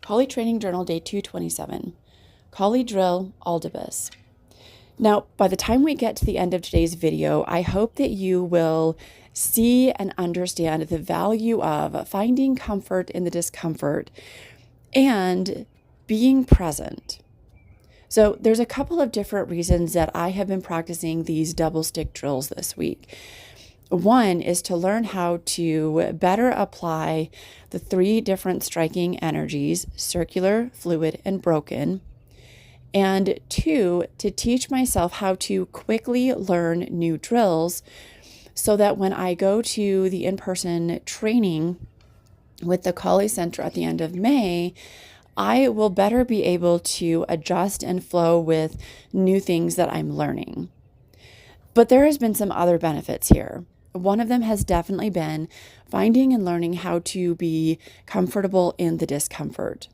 Collie Training Journal, Day 227. Collie Drill, Aldabis. Now, by the time we get to the end of today's video, I hope that you will see and understand the value of finding comfort in the discomfort and being present. So there's a couple of different reasons that I have been practicing these double stick drills this week. One is to learn how to better apply the 3 different striking energies: circular, fluid, and broken. And 2, to teach myself how to quickly learn new drills so that when I go to the in-person training with the Collie Center at the end of May, I will better be able to adjust and flow with new things that I'm learning. But there has been some other benefits here. One of them has definitely been finding and learning how to be comfortable in the discomfort.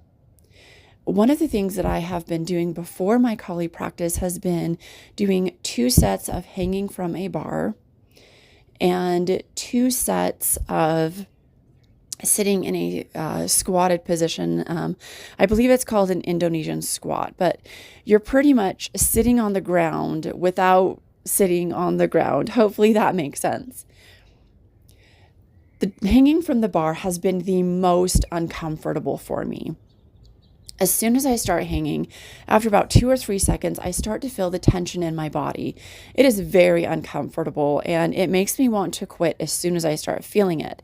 One of the things that I have been doing before my collie practice has been doing 2 sets of hanging from a bar and 2 sets of sitting in a squatted position. I believe it's called an Indonesian squat, but you're pretty much sitting on the ground without sitting on the ground. Hopefully that makes sense. The hanging from the bar has been the most uncomfortable for me. As soon as I start hanging, after about 2 or 3 seconds, I start to feel the tension in my body. It is very uncomfortable and it makes me want to quit as soon as I start feeling it.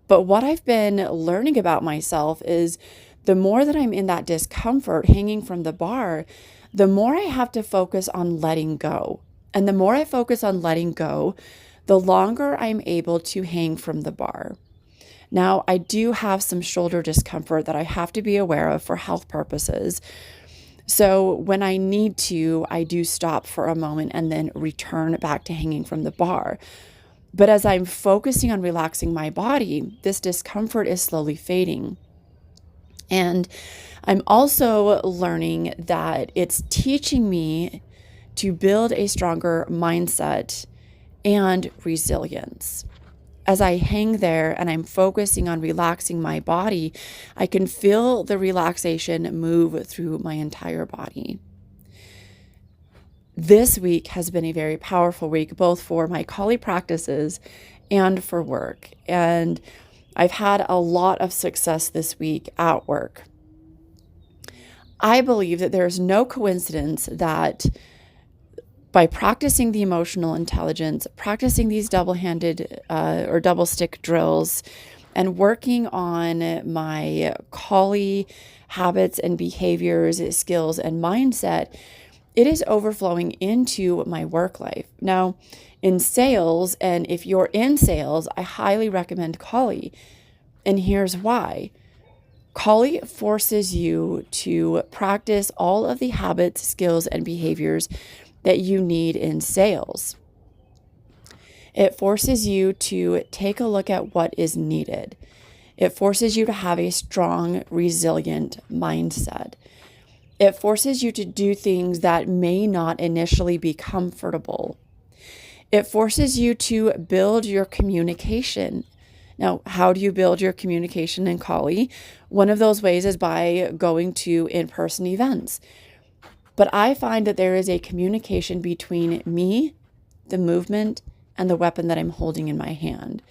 But what I've been learning about myself is the more that I'm in that discomfort hanging from the bar, the more I have to focus on letting go. And the more I focus on letting go, the longer I'm able to hang from the bar. Now, I do have some shoulder discomfort that I have to be aware of for health purposes. So when I need to, I do stop for a moment and then return back to hanging from the bar. But as I'm focusing on relaxing my body, this discomfort is slowly fading. And I'm also learning that it's teaching me to build a stronger mindset and resilience. As I hang there and I'm focusing on relaxing my body, I can feel the relaxation move through my entire body. This week has been a very powerful week, both for my collie practices and for work. And I've had a lot of success this week at work. I believe that there's no coincidence that by practicing the emotional intelligence, practicing these double-handed or double stick drills, and working on my collie habits and behaviors, skills, and mindset, it is overflowing into my work life. Now, in sales, and if you're in sales, I highly recommend Collie. And here's why. Collie forces you to practice all of the habits, skills, and behaviors that you need in sales. It forces you to take a look at what is needed. It forces you to have a strong, resilient mindset. It forces you to do things that may not initially be comfortable. It forces you to build your communication. Now, how do you build your communication in Collie? One of those ways is by going to in-person events. But I find that there is a communication between me, the movement, and the weapon that I'm holding in my hand.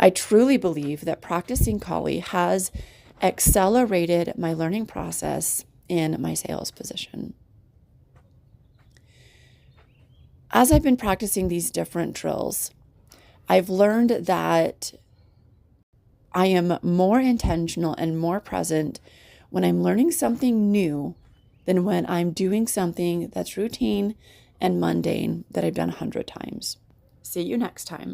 I truly believe that practicing Collie has accelerated my learning process in my sales position. As I've been practicing these different drills, I've learned that I am more intentional and more present when I'm learning something new than when I'm doing something that's routine and mundane that I've done 100 times. See you next time.